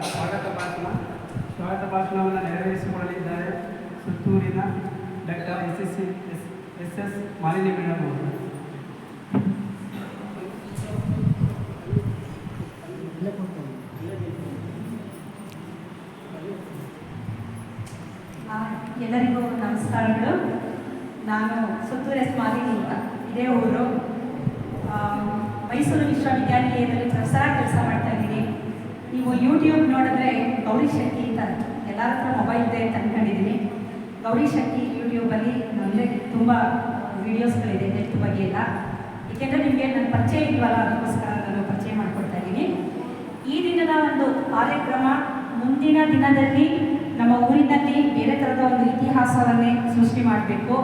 ಸ್ವಾಗತ ಭಾಷಣವನ್ನು ನೆರವೇರಿಸಿಕೊಳ್ಳಲಿದ್ದಾರೆ ಸುತ್ತೂರಿನ doctor S S Malini madam ಅವರು. ಎಲ್ಲರಿಗೂ ನಮಸ್ಕಾರಗಳು. ನಾನು ಸುತ್ತೂರು ಎಸ್ ಮಾಲಿನಿ ಅಂತ, ಇದೇ ಊರು. ಮೈಸೂರು ವಿಶ್ವವಿದ್ಯಾನಿಲಯದಲ್ಲಿ ಪ್ರೊಫೆಸರಾಗಿ ಕೆಲಸ ಮಾಡ್ತಾ ಇದ್ದೀನಿ. ನೀವು ಯೂಟ್ಯೂಬ್ ನೋಡಿದ್ರೆ ಗೌರಿ ಶೆಟ್ಟಿ ಅಂತ ಎಲ್ಲರ ಹತ್ರ ಮೊಬೈಲ್ ಇದೆ ಅಂತ ಅಂದ್ಕೊಂಡಿದ್ದೀನಿ. ಗೌರಿ ಶೆಟ್ಟಿ ಯೂಟ್ಯೂಬಲ್ಲಿ ನಮಗೆ ತುಂಬ ವೀಡಿಯೋಸ್ಗಳಿದೆ ಹೆಲ್ತ್ ಬಗ್ಗೆ ಎಲ್ಲ. ಏಕೆಂದರೆ ನಿಮಗೆ ನನ್ನ ಪರಿಚಯ ಇಲ್ವಲ್ಲ, ಅದಕ್ಕೋಸ್ಕರ ನಾನು ಪರಿಚಯ ಮಾಡಿಕೊಡ್ತಾ ಇದ್ದೀನಿ. ಈ ದಿನದ ಒಂದು ಕಾರ್ಯಕ್ರಮ ಮುಂದಿನ ದಿನದಲ್ಲಿ ನಮ್ಮ ಊರಿನಲ್ಲಿ ಬೇರೆ ಥರದ ಒಂದು ಇತಿಹಾಸವನ್ನೇ ಸೃಷ್ಟಿ ಮಾಡಬೇಕು.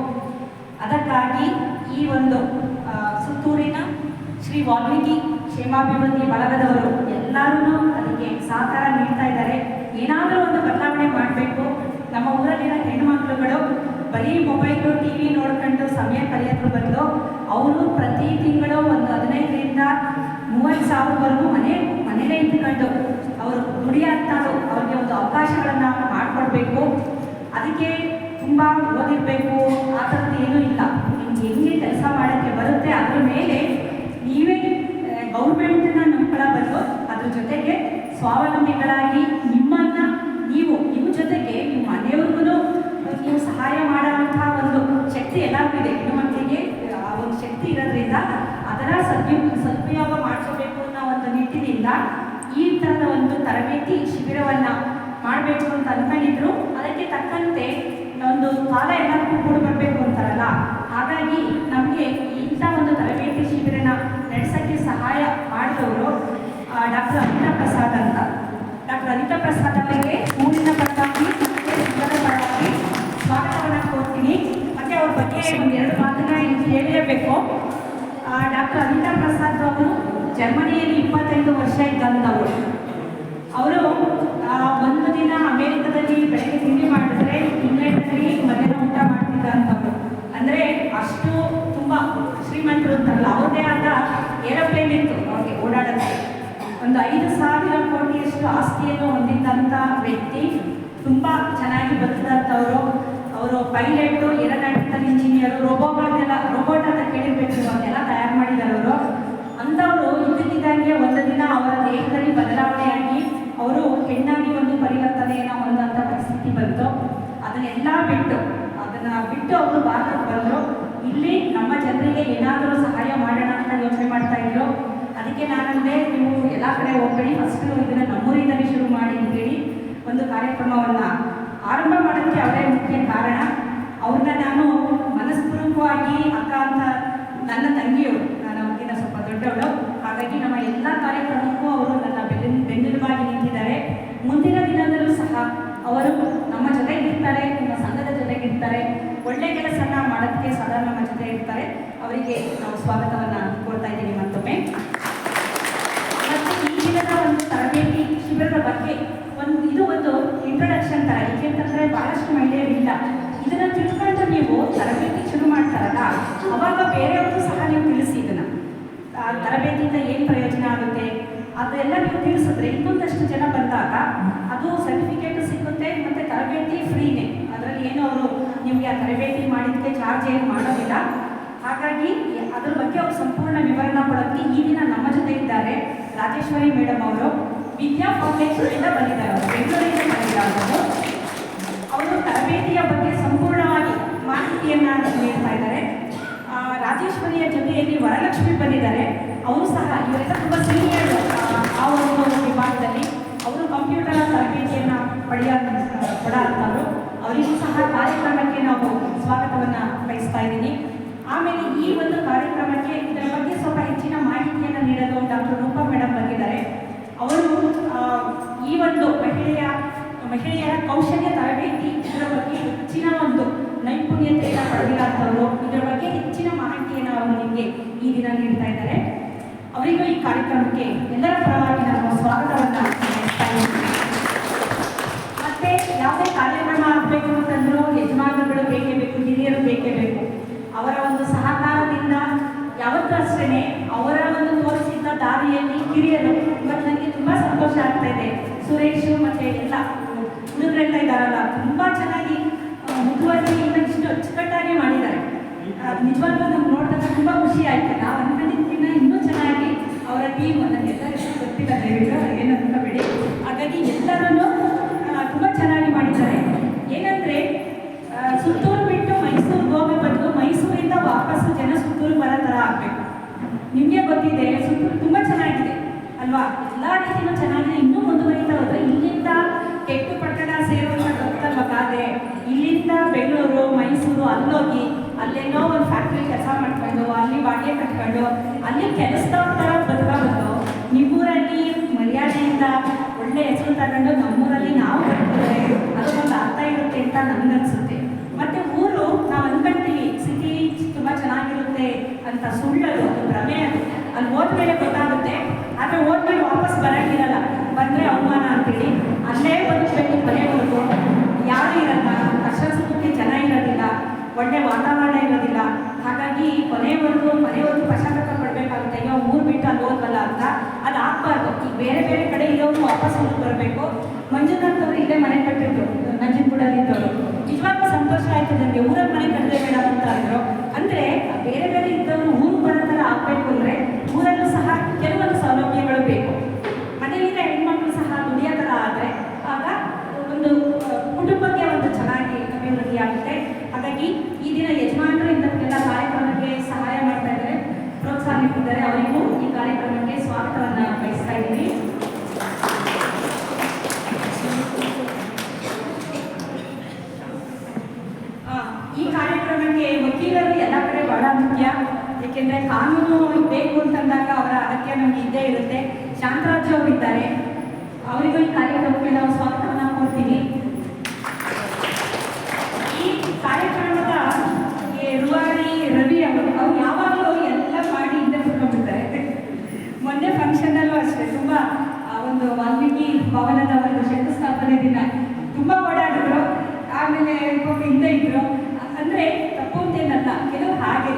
ಅದಕ್ಕಾಗಿ ಈ ಒಂದು ಸುತ್ತೂರಿನ ಶ್ರೀ ವಾಲ್ಮೀಕಿ ಕ್ಷೇಮಾಭಿವೃದ್ಧಿ ಬಳಗದವರು ಎಲ್ಲರೂ ಅದಕ್ಕೆ ಸಹಕಾರ ನೀಡ್ತಾ ಇದ್ದಾರೆ. ಏನಾದರೂ ಒಂದು ಬದಲಾವಣೆ ಮಾಡಬೇಕು. ನಮ್ಮ ಊರಲ್ಲಿನ ಹೆಣ್ಣುಮಕ್ಳುಗಳು ಬರೀ ಮೊಬೈಲು TV ನೋಡ್ಕೊಂಡು ಸಮಯ ಕಳೆಯೋದ್ರ ಬದಲು ಅವರು ಪ್ರತಿ ತಿಂಗಳು ಒಂದು 15ರಿಂದ 30,000ವರೆಗೂ ಮನೇಲೇ ಇದ್ದುಕೊಂಡು ಅವರು ದುಡಿಯಾಗ್ತಾರೋ ಅವ್ರಿಗೆ ಒಂದು ಅವಕಾಶಗಳನ್ನು ಮಾಡಿಕೊಡ್ಬೇಕು. ಅದಕ್ಕೆ ತುಂಬ ಓದಿರಬೇಕು ಆ ಥರದ್ದು ಏನೂ ಇಲ್ಲ. ನಿಮ್ಗೆ ಹೆಂಗೆ ಕೆಲಸ ಮಾಡೋಕ್ಕೆ ಬರುತ್ತೆ ಅದ್ರ ಮೇಲೆ ನೀವೇ ಗೌರ್ಮೆಂಟನ್ನ ನಂಬ್ಕೊಳ್ಳೋ ಅದ್ರ ಜೊತೆಗೆ ಸ್ವಾವಲಂಬಿಗಳಾಗಿ ನಿಮ್ಮನ್ನು ನಿಮ್ಮ ಜೊತೆಗೆ ನಿಮ್ಮ ಮನೆಯವ್ರಿಗೂ ನೀವು ಸಹಾಯ ಮಾಡೋಂಥ ಒಂದು ಶಕ್ತಿ ಎಲ್ಲರಿಗೂ ಇದೆ. ಹೆಣ್ಣು ಮಕ್ಕಳಿಗೆ ಆ ಒಂದು ಶಕ್ತಿ ಇರೋದ್ರಿಂದ ಅದರ ಸದುಪಯೋಗ ಮಾಡಿಸಬೇಕು ಅನ್ನೋ ಒಂದು ನಿಟ್ಟಿನಿಂದ ಈ ಥರದ ಒಂದು ತರಬೇತಿ ಶಿಬಿರವನ್ನು ಮಾಡಬೇಕು ಅಂತ ಅಂದ್ಕೊಂಡಿದ್ರು. ಅದಕ್ಕೆ ತಕ್ಕಂತೆ ಒಂದು ಕಾಲ ಎಲ್ಲರಿಗೂ ಕೂಡ ಬರಬೇಕು ಅಂತಾರಲ್ಲ, ಹಾಗಾಗಿ ನಮಗೆ ಇಂಥ ಒಂದು ತರಬೇತಿ ಶಿಬಿರನ ನಡೆಸೋಕ್ಕೆ ಸಹಾಯ ಮಾಡಿದವರು ಡಾಕ್ಟರ್ ಅನಿತಾ ಪ್ರಸಾದ್ ಅಂತ. ಡಾಕ್ಟರ್ ಅನಿತಾ ಪ್ರಸಾದ್ ಅವರಿಗೆ ಊರಿನ ಪರವಾಗಿ ಮತ್ತು ಪರವಾಗಿ ಸ್ವಾಗತವನ್ನು ಕೋರ್ತೀನಿ. ಮತ್ತು ಅವ್ರ ಬಗ್ಗೆ ಒಂದೆರಡು ಮಾತನ್ನ ಇಲ್ಲಿ ಹೇಳಲೇಬೇಕು. ಡಾಕ್ಟರ್ ಅನಿತಾ ಪ್ರಸಾದ್ ಅವರು ಜರ್ಮನಿಯಲ್ಲಿ 25 ವರ್ಷ ಇದ್ದಂಥವರು. ಅವರು ಒಂದು ದಿನ ಅಮೇರಿಕದಲ್ಲಿ ಬೆಳಗ್ಗೆ ತಿಂಡಿ ಮಾಡಿದ್ರೆ ಇಂಗ್ಲೆಂಡಲ್ಲಿ ಮಧ್ಯಾಹ್ನ ಊಟ ಮಾಡ್ತಿದ್ದಂಥವ್ರು. ಅಂದರೆ ಅಷ್ಟು ತುಂಬ ಶ್ರೀಮಂತರು ಅಂತಾರಲ್ಲ, ಅವ್ರದೇ ಆದ ಏರೋಪ್ಲೇನ್ ಇತ್ತು ಅವ್ರಿಗೆ ಓಡಾಡೋಕ್ಕೆ. ಒಂದು 5,000 ಕೋಟಿಯಷ್ಟು ಆಸ್ತಿಯನ್ನು ಹೊಂದಿದ್ದಂಥ ವ್ಯಕ್ತಿ, ತುಂಬ ಚೆನ್ನಾಗಿ ಬದುಕಿದಂಥವರು. ಅವರು ಪೈಲಟು, ಏರೋನಾಟಿಕಲ್ ಇಂಜಿನಿಯರು, ರೋಬೋಟ್ ಅಂತ ಕೇಳಿರ್ಬೇಕು, ಅವನ್ನೆಲ್ಲ ತಯಾರು ಮಾಡಿದ್ದಾರೆ ಅವರು. ಅಂಥವರು ಇದ್ದಕ್ಕಿದ್ದಂಗೆ ಒಂದು ದಿನ ಅವರ ದೇಹದಲ್ಲಿ ಬದಲಾವಣೆಯಾಗಿ ಅವರು ಹೆಣ್ಣಾಗಿ ಒಂದು ಪರಿವರ್ತನೆಯನ್ನು ಹೊಂದಂಥ ಪರಿಸ್ಥಿತಿ ಬಂತು. ಅದನ್ನೆಲ್ಲ ಬಿಟ್ಟು ಅವರು ಭಾರತಕ್ಕೆ ಬಂದರು. ಇಲ್ಲಿ ನಮ್ಮ ಜನರಿಗೆ ಏನಾದರೂ ಸಹಾಯ ಮಾಡೋಣ ಅಂತ ಯೋಚನೆ ಮಾಡ್ತಾ ಇದ್ರು. ಅದಕ್ಕೆ ನಾನಂದರೆ ನೀವು ಎಲ್ಲ ಕಡೆ ಹೋಗ್ಬೇಡಿ, ಫಸ್ಟು ಇದನ್ನು ನಮ್ಮೂರಿಂದಲೇ ಶುರು ಮಾಡಿ ಅಂತೇಳಿ ಒಂದು ಕಾರ್ಯಕ್ರಮವನ್ನು ಆರಂಭ ಮಾಡೋಕ್ಕೆ ಅವರೇ ಮುಖ್ಯ ಕಾರಣ. ಅವ್ರನ್ನ ನಾನು ಮನಸ್ಪೂರ್ವಕವಾಗಿ ಅಕ್ಕ ಅಂತ, ನನ್ನ ತಂಗಿಯವರು, ನಾನು ಅವ್ರಿಗಿಂತ ಸ್ವಲ್ಪ ದೊಡ್ಡವಳು, ಹಾಗಾಗಿ ನಮ್ಮ ಎಲ್ಲ ಕಾರ್ಯಕ್ರಮಕ್ಕೂ ಅವರು ನನ್ನ ಬೆನ್ನೆಲುಬಾಗಿ ನಿಂತಿದ್ದಾರೆ. ಮುಂದಿನ ದಿನದಲ್ಲೂ ಸಹ ಅವರು ನಮ್ಮ ಜೊತೆಗಿರ್ತಾರೆ, ನಮ್ಮ ಸಂಘದ ಜೊತೆಗಿರ್ತಾರೆ, ಒಳ್ಳೆ ಕೆಲಸನ ಮಾಡೋದಕ್ಕೆ ಸದಾ ನಮ್ಮ ಜೊತೆ ಇರ್ತಾರೆ. ಅವರಿಗೆ ನಾವು ಸ್ವಾಗತವನ್ನು ಕೊಡ್ತಾ ಇದ್ದೀವಿ ಮತ್ತೊಮ್ಮೆ. ಮತ್ತು ಈ ದಿನದ ಒಂದು ತರಬೇತಿ ಶಿಬಿರದ ಬಗ್ಗೆ ಇದು ಒಂದು ಇಂಟ್ರೊಡಕ್ಷನ್ ಥರ. ಏಕೆಂತಂದರೆ ಭಾಳಷ್ಟು ಮಹಿಳೆಯರಿಲ್ಲ. ಇದನ್ನು ತಿಳ್ಕೊಂಡು ನೀವು ತರಬೇತಿ ಶುರು ಮಾಡ್ತಾರಲ್ಲ, ಅವಾಗ ಬೇರೆಯವ್ರಿಗೂ ಸಹ ನೀವು ತಿಳಿಸಿ. ಇದನ್ನು ತರಬೇತಿಯಿಂದ ಏನು ಪ್ರಯೋಜನ ಆಗುತ್ತೆ ಅದೆಲ್ಲ ನೀವು ತಿಳಿಸಿದ್ರೆ ಇನ್ನೊಂದಷ್ಟು ಜನ ಬಂದಾಗ ಅದು ಸರ್ಟಿಫಿಕೇಟು ಸಿಗುತ್ತೆ. ಮತ್ತು ತರಬೇತಿ ಫ್ರೀನೇ, ಅದರಲ್ಲಿ ಏನು ಅವರು ನಿಮಗೆ ಆ ತರಬೇತಿ ಮಾಡಿದ್ದಕ್ಕೆ ಚಾರ್ಜ್ ಏನು ಮಾಡೋದಿಲ್ಲ. ಹಾಗಾಗಿ ಅದ್ರ ಬಗ್ಗೆ ಅವರು ಸಂಪೂರ್ಣ ವಿವರಣೆ ಕೊಡೋಕ್ಕೆ ಈ ದಿನ ನಮ್ಮ ಜೊತೆ ಇದ್ದಾರೆ ರಾಜೇಶ್ವರಿ ಮೇಡಮ್ ಅವರು. ವಿದ್ಯಾ ಫೌಂಡೇಶನ್ನಿಂದ ಬಂದಿದ್ದಾರೆ, ಅವರು ಬೆಂಗಳೂರಿಂದ ಬಂದಿದ್ದಾರೆ. ಅವರು ತರಬೇತಿಯ ಬಗ್ಗೆ ಸಂಪೂರ್ಣವಾಗಿ ಮಾಹಿತಿಯನ್ನು ನೀಡ್ತಾ ಇದ್ದಾರೆ. ರಾಜೇಶ್ವರಿಯ ಜೊತೆಯಲ್ಲಿ ವರಲಕ್ಷ್ಮಿ ಬಂದಿದ್ದಾರೆ. ಅವರು ಸಹ ಇವರೆಲ್ಲ ತುಂಬ ಸೀನಿಯರ್ ಆ ಒಂದು ವಿಭಾಗದಲ್ಲಿ. ಅವರು ಕಂಪ್ಯೂಟರ್ ತರಬೇತಿಯನ್ನು ಕೊಡೋಂಥವ್ರು. ಅವರಿಗೂ ಸಹ ಕಾರ್ಯಕ್ರಮಕ್ಕೆ ನಾವು ಸ್ವಾಗತವನ್ನು ಬಯಸ್ತಾ ಇದ್ದೀನಿ. ಆಮೇಲೆ ಈ ಒಂದು ಕಾರ್ಯಕ್ರಮಕ್ಕೆ ಇದರ ಬಗ್ಗೆ ಸ್ವಲ್ಪ ಹೆಚ್ಚಿನ ಮಾಹಿತಿಯನ್ನು ನೀಡಲು ಡಾಕ್ಟರ್ ರೂಪಾ ಮೇಡಮ್ ಬಂದಿದ್ದಾರೆ. ಅವರು ಈ ಒಂದು ಮಹಿಳೆಯರ ಕೌಶಲ್ಯ ತರಬೇತಿ ಇದರ ಬಗ್ಗೆ ಹೆಚ್ಚಿನ ಒಂದು ನೈಪುಣ್ಯತೆಯನ್ನು ಪಡೆದಿರೋಂಥವ್ರು. ಇದರ ಬಗ್ಗೆ ಹೆಚ್ಚಿನ ಮಾಹಿತಿಯನ್ನು ಅವರು ನಿಮಗೆ ಈ ದಿನ ನೀಡ್ತಾ ಇದ್ದಾರೆ. ಅವರಿಗೂ ಈ ಕಾರ್ಯಕ್ರಮಕ್ಕೆ ಎಲ್ಲರ ಪರವಾಗಿ ನಾವು ಸ್ವಾಗತವನ್ನು ನೀಡ್ತಾ ಇದ್ದೀವಿ. ಮತ್ತು ಯಾವುದೇ ಕಾರ್ಯಕ್ರಮ ಆಗಬೇಕು ಅಂತಂದರೂ ಯಜಮಾನರುಗಳು ಬೇಕೇ ಬೇಕು, ಹಿರಿಯರು ಬೇಕೇ ಬೇಕು. ಅವರ ಒಂದು ಸಹಕಾರದಿಂದ ಯಾವತ್ತೂ ಅಷ್ಟೇ ಅವರ ಒಂದು ತೋರಿಸಿದ ದಾರಿಯಲ್ಲಿ ಹಿರಿಯರು ಇವತ್ತು ನನಗೆ ತುಂಬ ಸಂತೋಷ ಆಗ್ತಾ ಇದೆ. ಸುರೇಶು ಮತ್ತು ಎಲ್ಲ ಹುಡುಗರೆಲ್ಲ ಇದ್ದಾರಲ್ಲ ತುಂಬ ಚೆನ್ನಾಗಿ ಮುತುವರ್ಜಿ ಇಷ್ಟು ಅಚ್ಚುಕಟ್ಟಾಗಿ ಮಾಡಿದ್ದಾರೆ. ನಿಜವಾಗ್ಲೂ ನಮ್ಗೆ ನೋಡಿದಾಗ ತುಂಬ ಖುಷಿ ಆಯಿತು. ನಾವು ಅಂದ್ಕೊಂಡಿದ್ದಕ್ಕಿಂತ ಇನ್ನೂ ಚೆನ್ನಾಗಿ ಅವರ ಟೀಮ್ ನನಗೆಲ್ಲರಿಗೂ ಗೊತ್ತಿಲ್ಲ, ದಯವಿಟ್ಟು ಏನು ಅಂದ್ಕೋಬೇಡಿ. ಹಾಗಾಗಿ ಎಲ್ಲರೂ ತುಂಬ ಚೆನ್ನಾಗಿ ಮಾಡಿದ್ದಾರೆ. ಏನಂದರೆ ಸುತ್ತೂರು ಬಿಟ್ಟು ಮೈಸೂರಿಗೆ ಹೋಗೋ ಬದಲು ಮೈಸೂರಿಂದ ವಾಪಸ್ಸು ಜನ ಸುತ್ತೂರು ಬರೋ ಥರ ಆಗಬೇಕು. ನಿಮಗೆ ಗೊತ್ತಿದೆ ಸುತ್ತೂರು ತುಂಬ ಚೆನ್ನಾಗಿದೆ ಅಲ್ವಾ, ಎಲ್ಲ ರೀತಿಯೂ ಚೆನ್ನಾಗಿದೆ. ಇನ್ನೂ ಮುಂದುವರಿತಾ ಹೋದರೆ ಇಲ್ಲಿಂದ ಕೆಟ್ಟು ಪಟ್ಟಣ ಸೇರುವಂಥ ಗೊತ್ತಲ್ವ ಕಾದೆ. ಇಲ್ಲಿಂದ ಬೆಂಗಳೂರು ಮೈಸೂರು ಅಲ್ಲೋಗಿ ಅಲ್ಲೆಲ್ಲೋ ಒಂದು ಫ್ಯಾಕ್ಟ್ರಿ ಕೆಲಸ ಮಾಡ್ಕೊಂಡು ಅಲ್ಲಿ ಬಾಡಿಗೆ ಕಟ್ಕೊಂಡು ಅಲ್ಲಿ ಕೆಲಸದವ್ರ ಥರ ಬದುಕೋದು, ನಿಮ್ಮೂರಲ್ಲಿ ಮರ್ಯಾದೆಯಿಂದ ಒಳ್ಳೆ ಹೆಸರು ತಗೊಂಡು ನಮ್ಮೂರಲ್ಲಿ ನಾವು ಬದುಕಿದ್ರೆ ಅದಕ್ಕೊಂದು ಅರ್ಥ ಇರುತ್ತೆ ಅಂತ ನನಗನ್ಸುತ್ತೆ. ಮತ್ತು ಊರು ನಾವು ಅಂದ್ಕೊಳ್ತೀವಿ ಸಿಟಿ ತುಂಬ ಚೆನ್ನಾಗಿರುತ್ತೆ ಅಂತ, ಸುಳ್ಳದು, ಅದು ಭ್ರಮೆ. ಅದು ಅಲ್ಲಿ ಹೋದ್ಮೇಲೆ ಗೊತ್ತಾಗುತ್ತೆ. ಆದರೆ ಹೋದ್ಮೇಲೆ ವಾಪಸ್ ಬರೋಂಗಿರಲ್ಲ, ಬಂದರೆ ಅವಮಾನ ಅಂತೇಳಿ ಅಲ್ಲೇ ಬದುಕಬೇಕು ಮನೆವರೆಗೂ. ಯಾರು ಇರಲ್ಲ, ಕಷ್ಟ ಸುಖಕ್ಕೆ ಜನ ಇರೋದಿಲ್ಲ, ಒಳ್ಳೆ ವಾತಾವರಣ ಇರೋದಿಲ್ಲ. ಹಾಗಾಗಿ ಮನೆವರೆಗೂ ಪಶ್ಚಾತ್ತಾಪ ಪಡಬೇಕಾಗುತ್ತೆ, ಅಯ್ಯೋ ಊರು ಬಿಟ್ಟು ಅಲ್ಲಿ ಹೋದ್ವಲ್ಲ ಅಂತ. ಅದು ಆಗಬಾರ್ದು. ಈಗ ಬೇರೆ ಬೇರೆ ಕಡೆ ಇರೋರು ವಾಪಸ್ ಊರಿಗೆ ಬರಬೇಕು. ಮಂಜುನಾಥ್ ಅವರು ಇಲ್ಲೇ ಮನೆ ಕಟ್ಟಿದ್ರು, ನಂಜನಗೂಡಲ್ಲಿದ್ದವರು. ನಿಜವಾಗ್ಲೂ ಸಂತೋಷ ಆಯಿತು ನನಗೆ. ಊರಲ್ಲಿ ಮನೆ ಕಟ್ಟದೆ ಬೇಡ ಅಂತ ಅಂದರು. ಅಂದರೆ ಬೇರೆ ಬೇರೆ ಇದ್ದವರು ಊರು ಬರೋ ಥರ ಆಗಬೇಕು ಅಂದರೆ ಊರಲ್ಲೂ ಸಹ ಕೆಲವೊಂದು ಸೌಲಭ್ಯಗಳು ಬೇಕು. ಮನೆಯಿಂದ ಹೆಣ್ಮಕ್ಳು ಸಹ ದುಡಿಯೋ ಥರ ಆದರೆ ಆಗ ಒಂದು ಕುಟುಂಬಕ್ಕೆ ಒಂದು ಚೆನ್ನಾಗಿ ಅಭಿವೃದ್ಧಿ ಆಗುತ್ತೆ. ಹಾಗಾಗಿ ಈ ದಿನ ಯಜಮಾನರು ಇಂಥಕ್ಕೆಲ್ಲ ಕಾರ್ಯಕ್ರಮಕ್ಕೆ ಸಹಾಯ ಮಾಡ್ತಾ ಇದ್ದಾರೆ, ಪ್ರೋತ್ಸಾಹ ನೀಡ್ತಿದ್ದಾರೆ. ಅವರಿಗೂ ಈ ಕಾರ್ಯಕ್ರಮಕ್ಕೆ ಸ್ವಾಗತವನ್ನು ಬಯಸ್ತಾ ಇದ್ದೀನಿ. ಈ ಕಾರ್ಯಕ್ರಮಕ್ಕೆ ವಕೀಲರು ಎಲ್ಲ ಕಡೆ ಬಹಳ ಮುಖ್ಯ. ಏಕೆಂದರೆ ಕಾನೂನು ಬೇಕು ಅಂತಂದಾಗ ಅವರ ಅಗತ್ಯ ನಮಗೆ ಇದ್ದೇ ಇರುತ್ತೆ. ಶಾಂತರಾಜು ಅವರು ಇದ್ದಾರೆ, ಅವರಿಗೂ ಈ ಕಾರ್ಯಕ್ರಮಕ್ಕೆ ನಾವು ಸ್ವಾಗತವನ್ನು ಕೊಡ್ತೀವಿ. ಈ ಕಾರ್ಯಕ್ರಮದ ರೂವಾರಿ ರವಿ ಅವರು ಯಾವಾಗಲೂ ಎಲ್ಲ ಮಾಡಿ ಹಿಂದೆ ಕುತ್ಕೊಂಡ್ಬಿಡ್ತಾರೆ. ಮೊನ್ನೆ ಫಂಕ್ಷನಲ್ಲೂ ಅಷ್ಟೇ ತುಂಬ ಒಂದು ವಾಲ್ಮೀಕಿ ಭವನದ ಒಂದು ಶಂಕುಸ್ಥಾಪನೆ ದಿನ ತುಂಬ ಓಡಾಡಿದ್ರು. ಆಮೇಲೆ ಹಿಂದೆ ಇದ್ರು. ಅಂದರೆ ತಪ್ಪು ಅಂತೇನಲ್ಲ, ಕೆಲವರು ಹಾಗೆ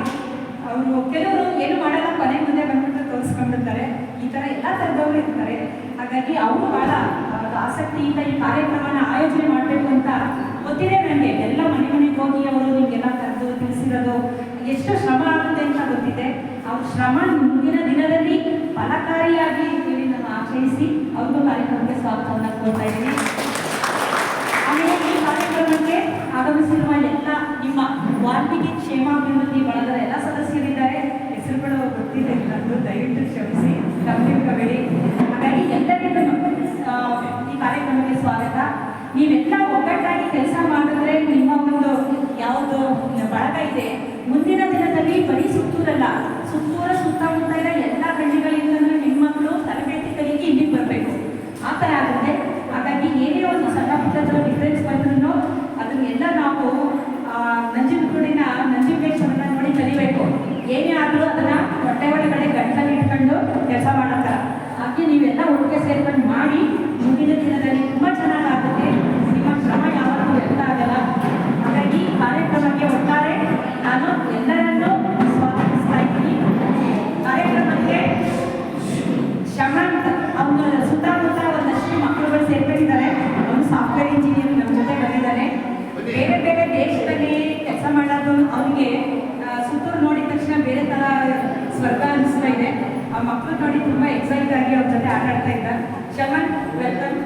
ಕೆಲವರು ಏನು ಮಾಡಲ್ಲ, ಕೊನೆ ಮುಂದೆ ಬಂದ್ಬಿಟ್ಟು ತೋರಿಸ್ಕೊಂಡಿರ್ತಾರೆ. ಈ ಥರ ಎಲ್ಲ ಥರದವರು ಇರ್ತಾರೆ. ಹಾಗಾಗಿ ಅವರು ಭಾಳ ಆಸಕ್ತಿಯಿಂದ ಈ ಕಾರ್ಯಕ್ರಮನ ಆಯೋಜನೆ ಮಾಡಬೇಕು ಅಂತ ಗೊತ್ತಿದೆ ನನಗೆ. ಎಲ್ಲ ಮನೆಗೆ ಹೋಗಿ ಅವರು ನಿಮಗೆಲ್ಲ ಕರೆದು ತಿಳಿಸಿರೋದು ಎಷ್ಟು ಶ್ರಮ ಆಗುತ್ತೆ ಅಂತ ಗೊತ್ತಿದೆ. ಅವ್ರ ಶ್ರಮ ಮುಂದಿನ ದಿನದಲ್ಲಿ ಫಲಕಾರಿಯಾಗಿ ನಾನು ಆಚರಿಸಿ ಅವ್ರಿಗೂ ಕಾರ್ಯಕ್ರಮಕ್ಕೆ ಸ್ವಾಗತವನ್ನು ಕೊಡ್ತಾ ಇದ್ದೀನಿ. ಆಮೇಲೆ ಈ ಕಾರ್ಯಕ್ರಮಕ್ಕೆ ಆಗಮಿಸಿರುವ ಎಲ್ಲ ನಿಮ್ಮ ವಾಲ್ಮೀಕಿ ಕ್ಷೇಮಾಭಿವೃದ್ಧಿ ಬಳಗದ ಎಲ್ಲ ಸದಸ್ಯರಿದ್ದಾರೆ. ಹೆಸರುಗಳು ಗೊತ್ತಿದೆ ನನಗೂ, ದಯವಿಟ್ಟು ಕ್ಷಮಿಸಿ, ತಪ್ಪಿಬೇಡಿ. ಹಾಗಾಗಿ ಎಲ್ಲರಿಗೂ ಈ ಕಾರ್ಯಕ್ರಮಕ್ಕೆ ಸ್ವಾಗತ. ನೀವೆಲ್ಲ ಒಗ್ಗಟ್ಟಾಗಿ ಕೆಲಸ ಮಾಡಿದ್ರೆ ನಿಮ್ಮ ಒಂದು ಯಾವುದು ಬಳಗ ಇದೆ ಮುಂದಿನ ದಿನದಲ್ಲಿ ಬರೀ ಸುತ್ತೂರಲ್ಲ, ಸುತ್ತಮುತ್ತ ಇರೋ ಎಲ್ಲ ಹಳ್ಳಿಗಳಿಂದಲೂ ಹೆಣ್ಮಕ್ಳು ತರಬೇತಿ ಕಲಿಕೆ ಇಲ್ಲಿಗೆ ಬರಬೇಕು, ಆ ಥರ ಆಗುತ್ತೆ. ಹಾಗಾಗಿ ಏನೇ ಒಂದು ಸಣ್ಣ ಪುಟ್ಟದ ಡಿಫ್ರೆನ್ಸ್ ಬಂದ್ರೂ ಅದನ್ನೆಲ್ಲ ನಾವು ನಂಜನಗೂಡಿನ ನಂಜುಂಡೇಶ್ವರನ ನೋಡಿ ಕಲಿಬೇಕು. ಏನೇ ಆದರೂ ಅದನ್ನು ಹೊಟ್ಟೆ ಒಳಗಡೆ ಗಂಟಲ್ಲಿ ಇಟ್ಕೊಂಡು ಕೆಲಸ ಮಾಡೋ. ಹಾಗೆ ನೀವೆಲ್ಲ ಒಟ್ಟಿಗೆ ಸೇರ್ಕೊಂಡು ಮಾಡಿ ಮುಂದಿನ ದಿನದಲ್ಲಿ ತುಂಬ ಚೆನ್ನಾಗಾಗುತ್ತೆ. ನಿಮ್ಮ ಶ್ರಮ ಯಾವಾಗಲೂ ವ್ಯರ್ಥ ಆಗಲ್ಲ. ಹಾಗಾಗಿ ಕಾರ್ಯಕ್ರಮಕ್ಕೆ ಒಟ್ಟಾರೆ ನಾನು ಎಲ್ಲರನ್ನೂ ಸ್ವಾಗತಿಸ್ತಾ ಇದ್ದೀನಿ. ಕಾರ್ಯಕ್ರಮಕ್ಕೆ ಶಮಂತ್ ಅವನ ಸುತ್ತಮುತ್ತ ಒಂದಷ್ಟು ಮಕ್ಕಳುಗಳು ಸೇರ್ಕೊಂಡಿದ್ದಾರೆ. ಅವನು ಸಾಫ್ಟ್ವೇರ್ ಇಂಜಿನಿಯರ್ ನಮ್ಮ ಜೊತೆ ಬಂದಿದ್ದಾನೆ. ಬೇರೆ ಬೇರೆ ದೇಶದಲ್ಲಿ ಕೆಲಸ ಮಾಡೋದು ಅವನಿಗೆ ಸುತ್ತೂರು ನೋಡಿದ ತಕ್ಷಣ ಬೇರೆ ಥರ ಸ್ವರ್ಗ ಅನಿಸ್ತಾ ಇದೆ. ಆ ಮಕ್ಕಳು ನೋಡಿ ತುಂಬ ಎಕ್ಸೈಟ್ ಆಗಿ ಅವ್ರ ಜೊತೆ ಆಟ ಆಡ್ತಾ ಇದ್ದ. ಶಮಂತ್ ವೆಲ್ಕಮ್.